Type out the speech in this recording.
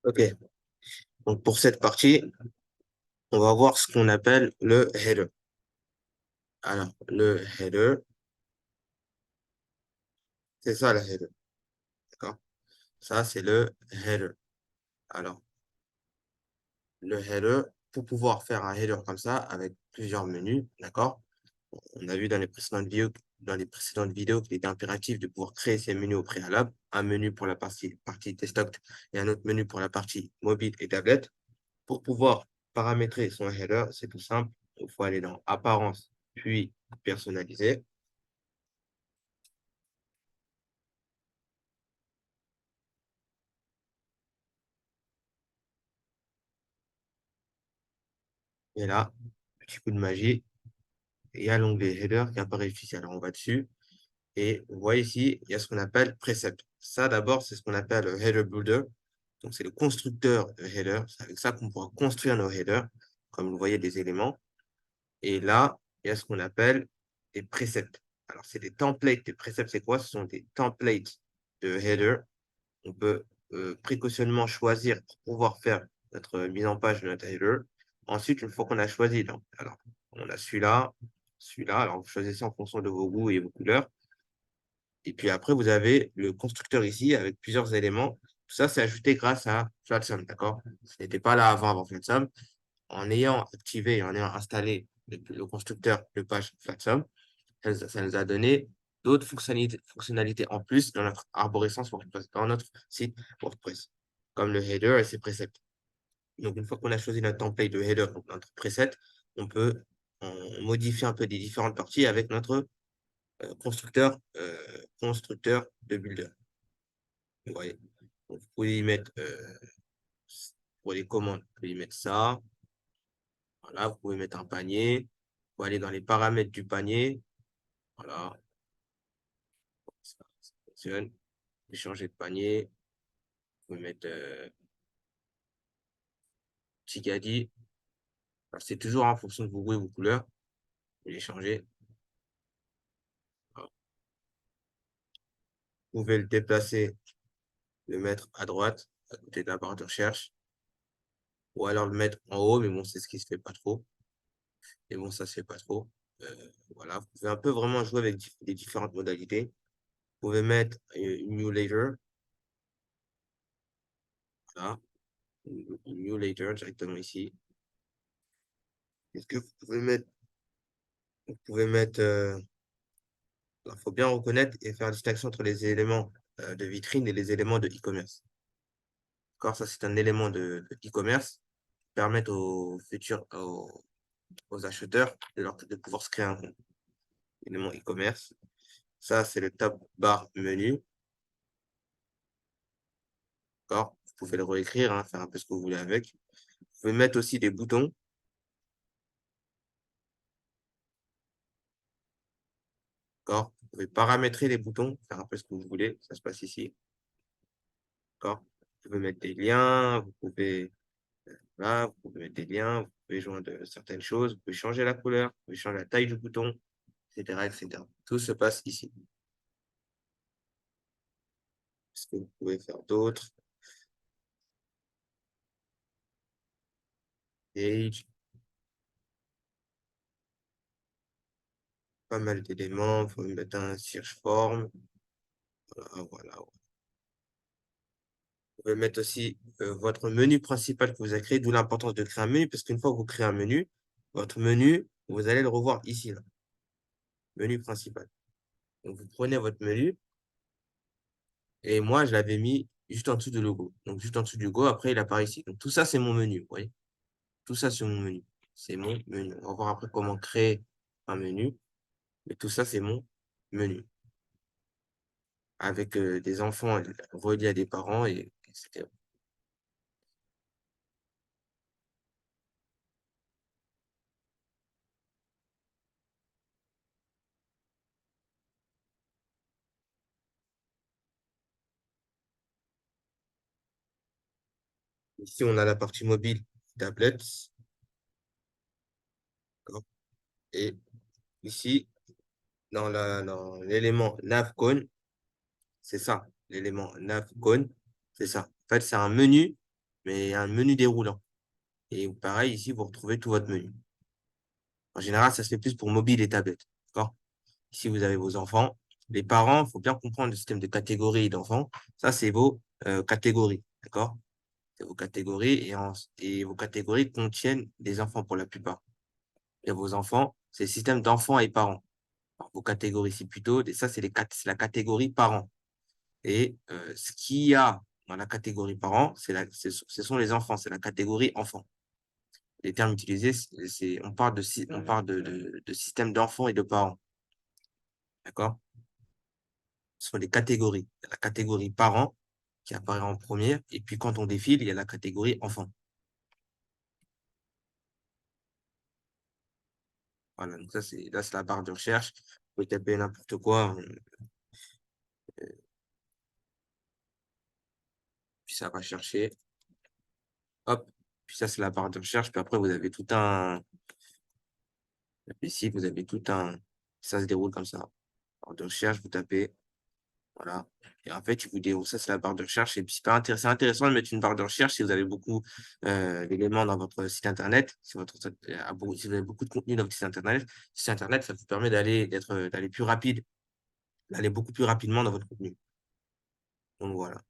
Ok, donc pour cette partie, on va voir ce qu'on appelle le header. Alors, le header, c'est ça le header, d'accord? Ça, c'est le header. Alors, le header, pour pouvoir faire un header comme ça, avec plusieurs menus, d'accord? On a vu dans les précédentes vidéos qu'il était impératif de pouvoir créer ces menus au préalable. Un menu pour la partie desktop et un autre menu pour la partie mobile et tablette. Pour pouvoir paramétrer son header, c'est tout simple. Il faut aller dans Apparence, puis Personnaliser. Et là, petit coup de magie, il y a l'onglet Header qui apparaît ici. Alors, on va dessus. Et vous voyez ici, il y a ce qu'on appelle Precept. Ça, d'abord, c'est ce qu'on appelle le Header Builder. Donc, c'est le constructeur de header. C'est avec ça qu'on pourra construire nos headers, comme vous voyez, des éléments. Et là, il y a ce qu'on appelle des préceptes. Alors, c'est des templates. Des préceptes, c'est quoi? Ce sont des templates de header. On peut précautionnement choisir pour pouvoir faire notre mise en page de notre header. Ensuite, une fois qu'on a choisi, donc, alors, on a celui-là, celui-là. Alors, vous choisissez en fonction de vos goûts et vos couleurs. Et puis après, vous avez le constructeur ici avec plusieurs éléments. Tout ça, c'est ajouté grâce à FlatSum, d'accord? Ce n'était pas là avant FlatSum. En ayant activé et en ayant installé le constructeur de page FlatSum, ça nous a donné d'autres fonctionnalités en plus dans notre arborescence WordPress, dans notre site WordPress, comme le header et ses presets. Donc, une fois qu'on a choisi notre template de header, donc notre preset, on peut modifier un peu des différentes parties avec notre constructeur de builder. Vous voyez. Donc, vous pouvez y mettre, pour les commandes, vous pouvez y mettre ça. Voilà, vous pouvez mettre un panier. Vous pouvez aller dans les paramètres du panier. Voilà, ça fonctionne. Vous pouvez changer de panier. Vous pouvez mettre Tigadi. C'est toujours en fonction de vos goûts et vos couleurs. Vous pouvez les changer. Voilà. Vous pouvez le déplacer, le mettre à droite, à côté de la barre de recherche. Ou alors le mettre en haut, mais bon, c'est ce qui se fait pas trop. Et bon, ça se fait pas trop. Voilà, vous pouvez un peu vraiment jouer avec les différentes modalités. Vous pouvez mettre une new later, voilà, une new later directement ici. Est-ce que vous pouvez mettre, il faut bien reconnaître et faire la distinction entre les éléments de vitrine et les éléments de e-commerce. D'accord, ça c'est un élément de e-commerce qui permet aux acheteurs de pouvoir se créer un compte. Élément e-commerce. Ça, c'est le top bar menu. D'accord, vous pouvez le réécrire, hein, faire un peu ce que vous voulez avec. Vous pouvez mettre aussi des boutons. D'accord, vous pouvez paramétrer les boutons, faire un peu ce que vous voulez. Ça se passe ici. D'accord, vous pouvez mettre des liens, voilà, vous pouvez mettre des liens, vous pouvez joindre certaines choses, vous pouvez changer la couleur, vous pouvez changer la taille du bouton, etc., etc. Tout se passe ici. Ce que vous pouvez faire d'autre, page, pas mal d'éléments, vous pouvez mettre un search form, voilà, voilà. Vous pouvez mettre aussi votre menu principal que vous avez créé, d'où l'importance de créer un menu, parce qu'une fois que vous créez un menu, votre menu, vous allez le revoir ici, là, menu principal. Donc, vous prenez votre menu, et moi, je l'avais mis juste en dessous du logo. Donc, juste en dessous du logo, après, il apparaît ici. Donc, tout ça, c'est mon menu, vous voyez. Tout ça, c'est mon menu. C'est mon menu. On va voir après comment créer un menu. Mais tout ça, c'est mon menu. Avec des enfants reliés à des parents, et etc. Ici, on a la partie mobile, tablette. D'accord. Et ici, dans l'élément navcon, c'est ça. L'élément navcon, c'est ça. En fait, c'est un menu mais un menu déroulant. Et pareil, ici, vous retrouvez tout votre menu. En général, ça se fait plus pour mobile et tablette. D'accord? Ici, vous avez vos enfants. Les parents, il faut bien comprendre le système de catégories d'enfants. Ça, c'est vos catégories. D'accord? C'est vos catégories et vos catégories contiennent des enfants pour la plupart. Et vos enfants, c'est le système d'enfants et parents. Alors, vos catégories, c'est plutôt, ça, c'est la catégorie parents. Et ce qu'il y a dans la catégorie parents, ce sont les enfants, c'est la catégorie enfants. Les termes utilisés, on parle de système d'enfants et de parents. D'accord? Ce sont les catégories. Il y a la catégorie parents qui apparaît en première, et puis quand on défile, il y a la catégorie enfants. Voilà, donc là, c'est la barre de recherche. Vous pouvez taper n'importe quoi, puis ça va chercher. Hop, puis ça, c'est la barre de recherche. Puis après, vous avez tout un. Ici, vous avez tout un. Ça se déroule comme ça. Barre de recherche, vous tapez. Voilà. Et en fait, il vous déroule. Ça, c'est la barre de recherche. Et puis, c'est intéressant de mettre une barre de recherche si vous avez beaucoup d'éléments dans votre site Internet. Si vous avez beaucoup de contenu dans votre site Internet, ça vous permet d'aller plus rapide, d'aller beaucoup plus rapidement dans votre contenu. Donc, voilà.